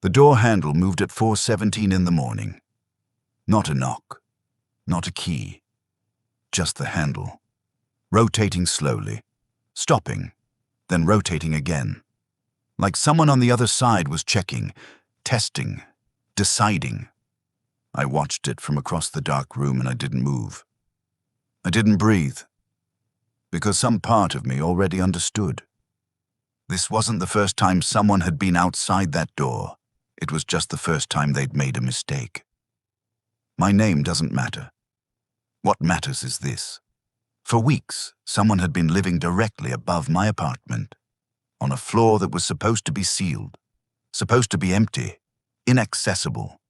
The door handle moved at 4:17 in the morning. Not a knock, not a key, just the handle, rotating slowly, stopping, then rotating again, like someone on the other side was checking, testing, deciding. I watched it from across the dark room and I didn't move. I didn't breathe, because some part of me already understood. This wasn't the first time someone had been outside that door. It was just the first time they'd made a mistake. My name doesn't matter. What matters is this. For weeks, someone had been living directly above my apartment, on a floor that was supposed to be sealed, supposed to be empty, inaccessible.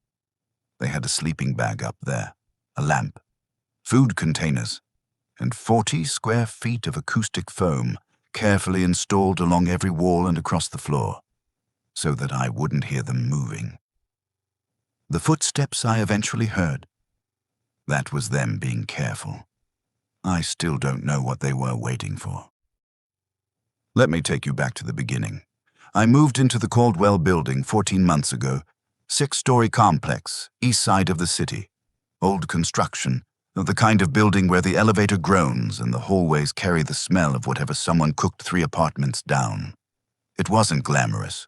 They had a sleeping bag up there, a lamp, food containers, and 40 square feet of acoustic foam carefully installed along every wall and across the floor, so that I wouldn't hear them moving. The footsteps I eventually heard, that was them being careful. I still don't know what they were waiting for. Let me take you back to the beginning. I moved into the Caldwell building 14 months ago, 6-story complex, east side of the city. Old construction, the kind of building where the elevator groans and the hallways carry the smell of whatever someone cooked 3 apartments down. It wasn't glamorous,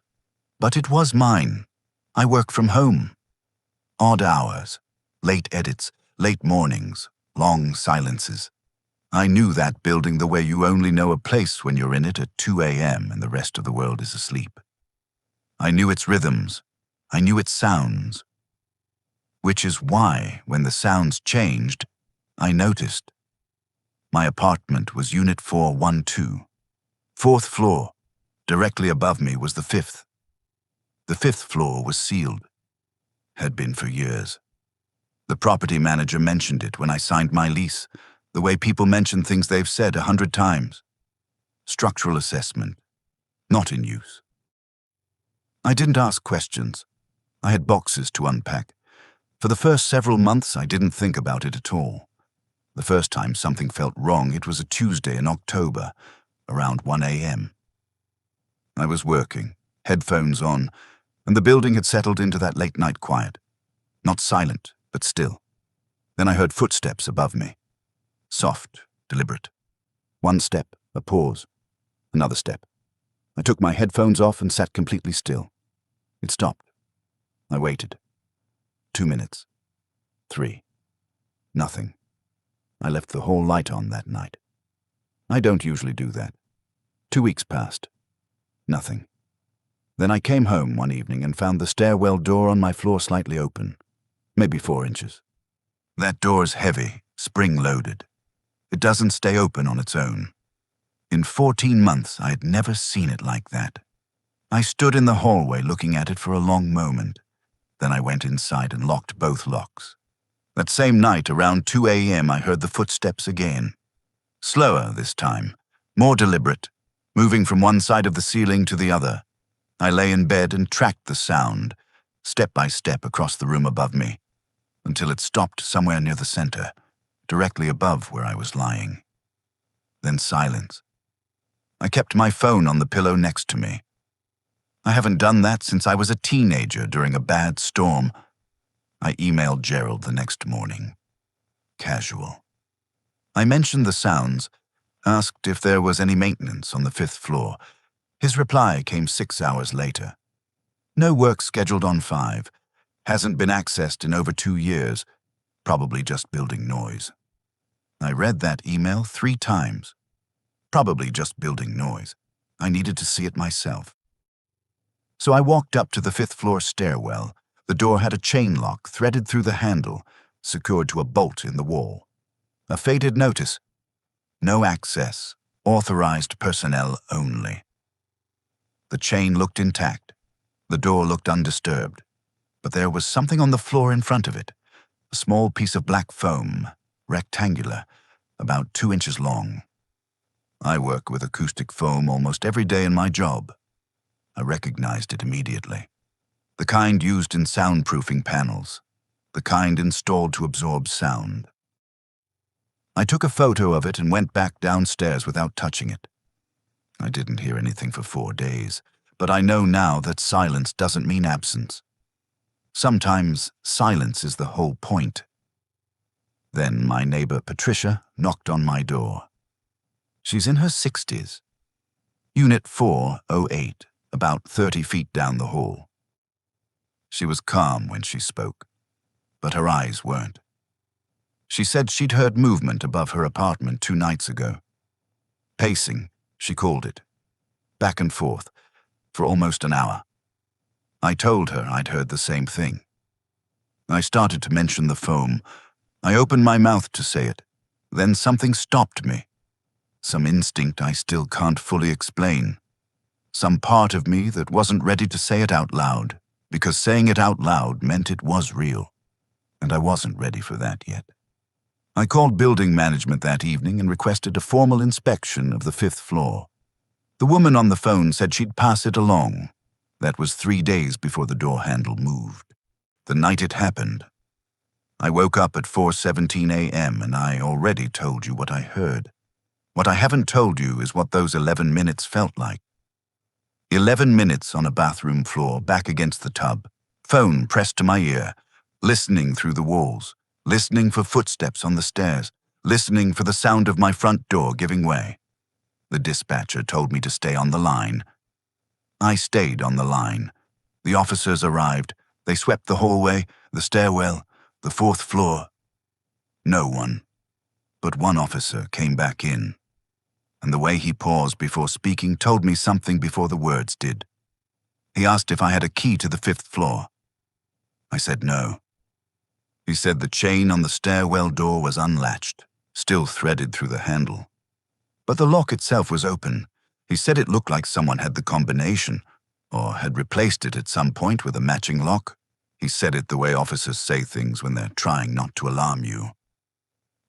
but it was mine. I work from home. Odd hours, late edits, late mornings, long silences. I knew that building the way you only know a place when you're in it at 2 a.m. and the rest of the world is asleep. I knew its rhythms. I knew its sounds. Which is why, when the sounds changed, I noticed. My apartment was Unit 412. 4th floor. Directly above me was the 5th. The 5th floor was sealed. Had been for years. The property manager mentioned it when I signed my lease, the way people mention things they've said 100 times. Structural assessment. Not in use. I didn't ask questions. I had boxes to unpack. For the first several months, I didn't think about it at all. The first time something felt wrong, it was a Tuesday in October, around 1 a.m. I was working, headphones on, and the building had settled into that late-night quiet. Not silent, but still. Then I heard footsteps above me. Soft, deliberate. 1 step, a pause. Another step. I took my headphones off and sat completely still. It stopped. I waited. 2 minutes. 3. Nothing. I left the hall light on that night. I don't usually do that. 2 weeks passed. Nothing. Then I came home one evening and found the stairwell door on my floor slightly open, maybe 4 inches. That door's heavy, spring-loaded. It doesn't stay open on its own. In 14 months, I had never seen it like that. I stood in the hallway looking at it for a long moment. Then I went inside and locked both locks. That same night, around 2 a.m., I heard the footsteps again. Slower this time, more deliberate, moving from one side of the ceiling to the other. I lay in bed and tracked the sound, step by step across the room above me, until it stopped somewhere near the center, directly above where I was lying. Then silence. I kept my phone on the pillow next to me. I haven't done that since I was a teenager during a bad storm. I emailed Gerald the next morning. Casual. I mentioned the sounds, asked if there was any maintenance on the 5th floor. His reply came 6 hours later. No work scheduled on 5. Hasn't been accessed in over 2 years. Probably just building noise. I read that email 3 times. Probably just building noise. I needed to see it myself. So I walked up to the 5th floor stairwell. The door had a chain lock threaded through the handle, secured to a bolt in the wall. A faded notice. No access. Authorized personnel only. The chain looked intact. The door looked undisturbed. But there was something on the floor in front of it. A small piece of black foam, rectangular, about 2 inches long. I work with acoustic foam almost every day in my job. I recognized it immediately. The kind used in soundproofing panels. The kind installed to absorb sound. I took a photo of it and went back downstairs without touching it. I didn't hear anything for 4 days, but I know now that silence doesn't mean absence. Sometimes silence is the whole point. Then my neighbor Patricia knocked on my door. She's in her 60s. Unit 408, about 30 feet down the hall. She was calm when she spoke, but her eyes weren't. She said she'd heard movement above her apartment 2 nights ago. Pacing, she called it. Back and forth, for almost an hour. I told her I'd heard the same thing. I started to mention the foam. I opened my mouth to say it. Then something stopped me. Some instinct I still can't fully explain. Some part of me that wasn't ready to say it out loud, because saying it out loud meant it was real. And I wasn't ready for that yet. I called building management that evening and requested a formal inspection of the 5th floor. The woman on the phone said she'd pass it along. That was 3 days before the door handle moved. The night it happened. I woke up at 4:17 a.m. and I already told you what I heard. What I haven't told you is what those 11 minutes felt like. 11 minutes on a bathroom floor, back against the tub, phone pressed to my ear, listening through the walls, listening for footsteps on the stairs, listening for the sound of my front door giving way. The dispatcher told me to stay on the line. I stayed on the line. The officers arrived. They swept the hallway, the stairwell, the 4th floor. No one, but one officer came back in. And the way he paused before speaking told me something before the words did. He asked if I had a key to the 5th floor. I said no. He said the chain on the stairwell door was unlatched, still threaded through the handle. But the lock itself was open. He said it looked like someone had the combination, or had replaced it at some point with a matching lock. He said it the way officers say things when they're trying not to alarm you.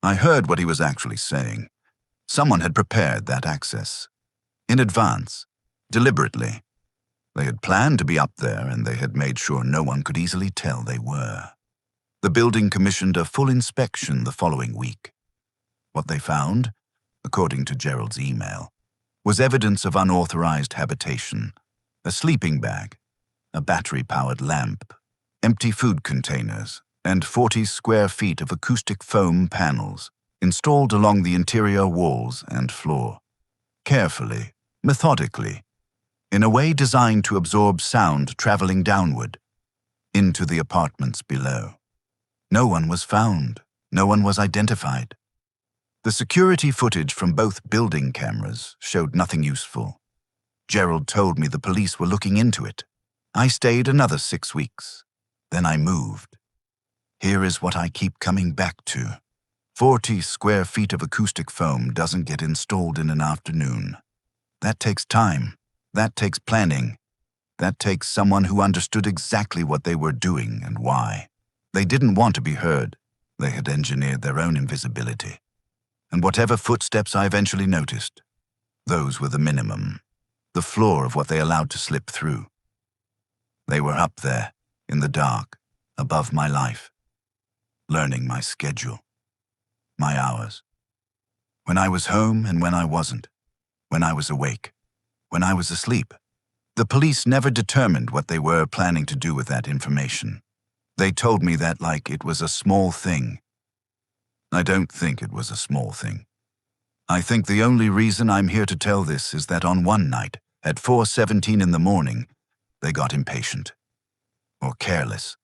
I heard what he was actually saying. Someone had prepared that access. In advance, deliberately. They had planned to be up there, and they had made sure no one could easily tell they were. The building commissioned a full inspection the following week. What they found, according to Gerald's email, was evidence of unauthorized habitation, a sleeping bag, a battery-powered lamp, empty food containers, and 40 square feet of acoustic foam panels installed along the interior walls and floor, carefully, methodically, in a way designed to absorb sound traveling downward, into the apartments below. No one was found. No one was identified. The security footage from both building cameras showed nothing useful. Gerald told me the police were looking into it. I stayed another 6 weeks. Then I moved. Here is what I keep coming back to. 40 square feet of acoustic foam doesn't get installed in an afternoon. That takes time. That takes planning. That takes someone who understood exactly what they were doing and why. They didn't want to be heard. They had engineered their own invisibility. And whatever footsteps I eventually noticed, those were the minimum, the floor of what they allowed to slip through. They were up there, in the dark, above my life, learning my schedule, my hours. When I was home and when I wasn't, when I was awake, when I was asleep. The police never determined what they were planning to do with that information. They told me that like it was a small thing. I don't think it was a small thing. I think the only reason I'm here to tell this is that on one night, at 4:17 in the morning, they got impatient. Or careless.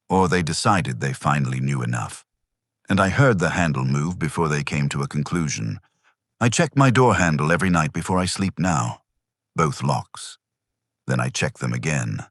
Or they decided they finally knew enough. And I heard the handle move before they came to a conclusion. I check my door handle every night before I sleep now. Both locks. Then I check them again.